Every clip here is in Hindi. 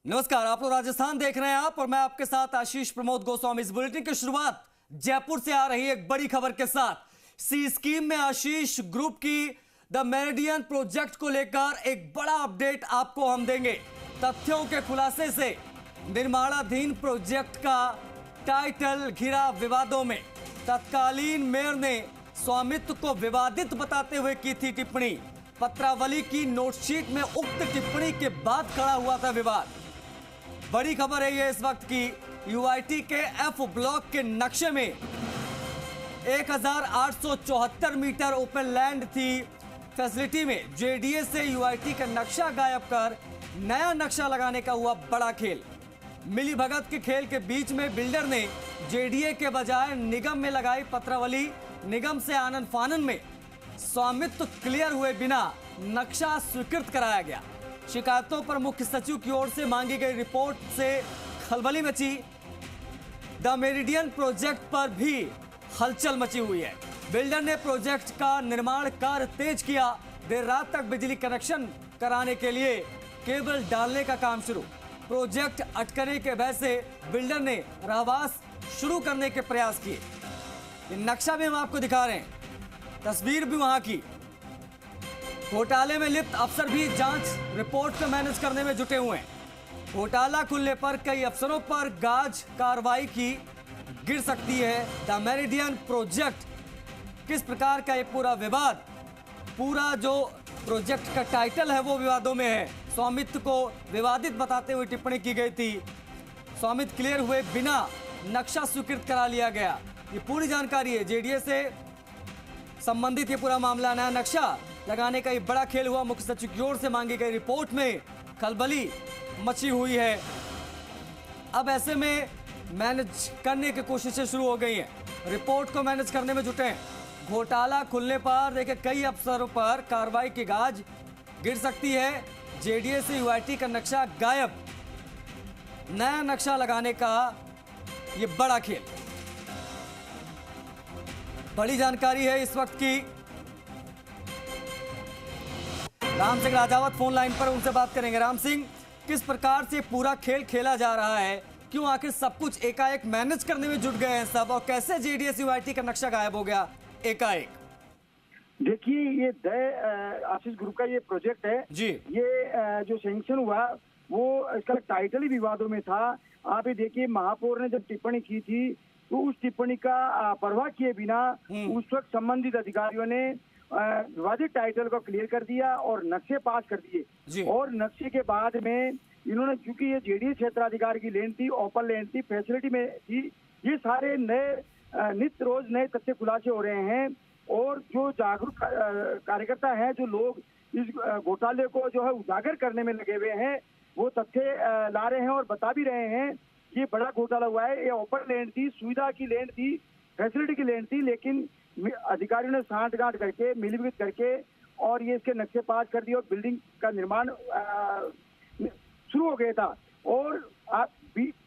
नमस्कार, आप लोग राजस्थान देख रहे हैं और मैं आपके साथ आशीष प्रमोद गोस्वामी। इस बुलेटिन की शुरुआत जयपुर से आ रही है एक बड़ी खबर के साथ। सी स्कीम में आशीष ग्रुप की द मेरिडियन प्रोजेक्ट को लेकर एक बड़ा अपडेट आपको हम देंगे। तथ्यों के खुलासे से निर्माणाधीन प्रोजेक्ट का टाइटल घिरा विवादों में। तत्कालीन मेयर ने स्वामित्व को विवादित बताते हुए की थी टिप्पणी। पत्रावली की नोटशीट में उक्त टिप्पणी के बाद खड़ा हुआ था विवाद। बड़ी खबर है ये इस वक्त की। यूआईटी के एफ ब्लॉक के नक्शे में 1874 मीटर ओपन लैंड थी। फैसिलिटी में जेडीए से यूआईटी का नक्शा गायब कर नया नक्शा लगाने का हुआ बड़ा खेल। मिली भगत के खेल के बीच में बिल्डर ने जेडीए के बजाय निगम में लगाई पत्रावली। निगम से आनन फानन में स्वामित्व क्लियर हुए बिना नक्शा स्वीकृत कराया गया। शिकायतों पर मुख्य सचिव की ओर से मांगी गई रिपोर्ट से खलबली मची। द मेरिडियन प्रोजेक्ट पर भी हलचल मची हुई है। बिल्डर ने प्रोजेक्ट का निर्माण कार्य तेज किया। देर रात तक बिजली कनेक्शन कराने के लिए केबल डालने का काम शुरू। प्रोजेक्ट अटकने के भय से बिल्डर ने रहवास शुरू करने के प्रयास किए। ये नक्शा भी हम आपको दिखा रहे हैं, तस्वीर भी वहां की। घोटाले में लिप्त अफसर भी जांच रिपोर्ट को मैनेज करने में जुटे हुए हैं। घोटाला खुलने पर कई अफसरों पर गाज कार्रवाई की गिर सकती है। द मेरिडियन प्रोजेक्ट किस प्रकार का ये पूरा विवाद, पूरा जो प्रोजेक्ट का टाइटल है वो विवादों में है। स्वामित्व को विवादित बताते हुए टिप्पणी की गई थी। स्वामित्व क्लियर हुए बिना नक्शा स्वीकृत करा लिया गया। ये पूरी जानकारी है। जेडीए से संबंधित ये पूरा मामला। नया नक्शा लगाने का ये बड़ा खेल हुआ। मुख्य सचिव की ओर से मांगी गई रिपोर्ट में खलबली मची हुई है। अब ऐसे में मैनेज करने की कोशिशें शुरू हो गई हैं। रिपोर्ट को मैनेज करने में जुटे हैं। घोटाला खुलने पर देखिए कई अफसरों पर कार्रवाई की गाज गिर सकती है। जेडीए से यूआईटी का नक्शा गायब, नया नक्शा लगाने का ये बड़ा खेल। बड़ी जानकारी है इस वक्त की। राम सिंह राजावत फोन लाइन पर, उनसे बात करेंगे। राम सिंह, किस प्रकार से पूरा खेल खेला जा रहा है? क्यों आखिर सब कुछ एकाएक मैनेज करने में जुट गए हैं सब, और कैसे जेडीएस यूआईटी का नक्शा गायब हो गया एकाएक? देखिए, ये आशीष ग्रुप का ये प्रोजेक्ट है जी। ये जो सैंक्शन हुआ वो इसका टाइटल ही विवादों में था। आप ये देखिए, महापौर ने जब टिप्पणी की थी तो उस टिप्पणी का परवाह किए बिना उस वक्त संबंधित अधिकारियों ने विवादित टाइटल को क्लियर कर दिया और नक्शे पास कर दिए। और नक्शे के बाद में इन्होंने, क्योंकि ये जेडीए क्षेत्राधिकार की लैंड थी, ओपन लैंड थी, फैसिलिटी में थी, ये सारे नए नित्य रोज नए तथ्य खुलासे हो रहे हैं। और जो जागरूक कार्यकर्ता हैं, जो लोग इस घोटाले को जो है उजागर करने में लगे हुए हैं, वो तथ्य ला रहे हैं और बता भी रहे हैं। ये बड़ा घोटाला हुआ है। ये ओपन लैंड थी, सुविधा की लैंड थी, फैसिलिटी की लैंड थी, लेकिन अधिकारियों ने सांठगांठ करके, मिलीभगत करके और ये इसके नक्शे पास कर दिए और बिल्डिंग का निर्माण शुरू हो गया था। और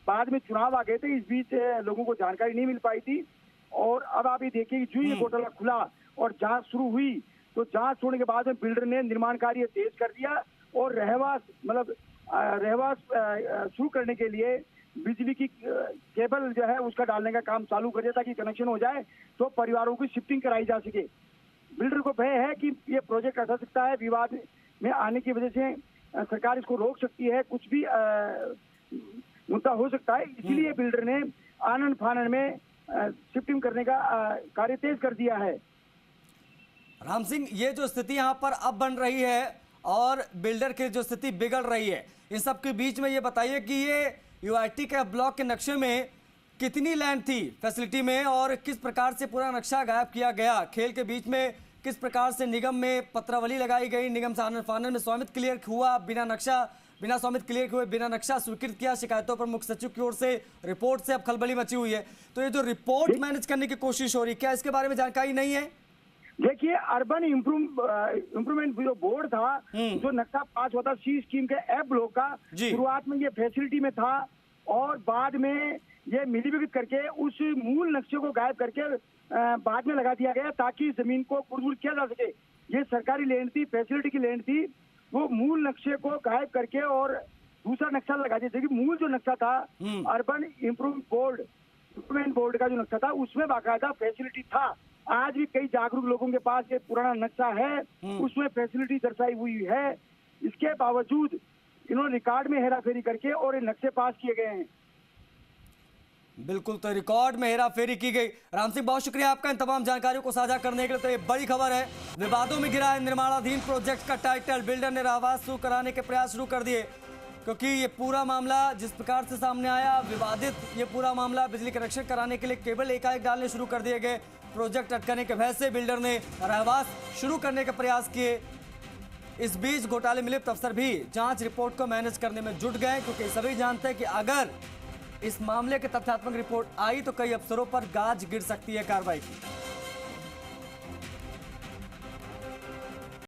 बाद में चुनाव आ गए थे, इस बीच लोगों को जानकारी नहीं मिल पाई थी। और अब आप ये देखिए कि जो ये घोटाला खुला और जांच शुरू हुई, तो जांच होने के बाद में बिल्डर ने निर्माण कार्य तेज कर दिया और रहवास शुरू करने के लिए बिजली की केबल जो है उसका डालने का काम चालू कर दिया ताकि कनेक्शन हो जाए तो परिवारों की शिफ्टिंग कराई जा सके। बिल्डर को भय है कि ये प्रोजेक्ट अटक सकता है, विवाद में आने की वजह से सरकार इसको रोक सकती है, कुछ भी मुद्दा हो सकता है। इसलिए बिल्डर ने आनन फानन में शिफ्टिंग करने का कार्य तेज कर दिया है। राम सिंह, ये जो स्थिति यहाँ पर अब बन रही है और बिल्डर की जो स्थिति बिगड़ रही है, इन सब के बीच में ये बताइए कि ये यूआईटी के ब्लॉक के नक्शे में कितनी लैंड थी फैसिलिटी में, और किस प्रकार से पूरा नक्शा गायब किया गया? खेल के बीच में किस प्रकार से निगम में पत्रावली लगाई गई, निगम से आनन फानन में स्वामित्व क्लियर हुआ बिना स्वामित्व क्लियर हुए बिना नक्शा स्वीकृत किया। शिकायतों पर मुख्य सचिव की ओर से रिपोर्ट से अब खलबली मची हुई है। तो ये जो रिपोर्ट मैनेज करने की कोशिश हो रही है, क्या इसके बारे में जानकारी नहीं है? देखिए, अर्बन इम्प्रूवमेंट जो बोर्ड था, जो नक्शा पास हुआ था सी स्कीम के एफ ब्लॉक का, शुरुआत में ये फैसिलिटी में था और बाद में ये मिलीभगत करके उस मूल नक्शे को गायब करके बाद में लगा दिया गया ताकि जमीन को कुरबुर किया जा सके। ये सरकारी लैंड थी, फैसिलिटी की लैंड थी, वो मूल नक्शे को गायब करके और दूसरा नक्शा लगा दिया। देखिए मूल जो नक्शा था अर्बन इम्प्रूवमेंट बोर्ड का जो नक्शा था उसमें बाकायदा फैसिलिटी था। आज भी कई जागरूक लोगों के पास ये पुराना नक्शा है, उसमें फैसिलिटी दर्शाई हुई है। इसके बावजूद इन्होंने रिकॉर्ड में हेराफेरी करके और ये नक्शे पास किए गए हैं। बिल्कुल, तो रिकॉर्ड में हेराफेरी की गई। राम सिंह, बहुत शुक्रिया आपका इन तमाम जानकारियों को साझा करने के लिए। तो ये बड़ी खबर है, विवादों में गिरा है निर्माणाधीन प्रोजेक्ट का टाइटल। बिल्डर ने रहवास शुरू कराने के प्रयास शुरू कर दिए, क्योंकि ये पूरा मामला जिस प्रकार से सामने आया विवादित, ये पूरा मामला बिजली कनेक्शन कराने के लिए केबल एकाएक डालने शुरू कर दिए गए। प्रोजेक्ट अटकने के भय से बिल्डर ने रहवास शुरू करने के प्रयास किए। इस बीच घोटाले में लिप्त अफसर भी जांच रिपोर्ट को मैनेज करने में जुट गए, क्योंकि सभी जानते हैं कि अगर इस मामले की तथ्यात्मक रिपोर्ट आई तो कई अफसरों पर गाज गिर सकती है कार्रवाई की।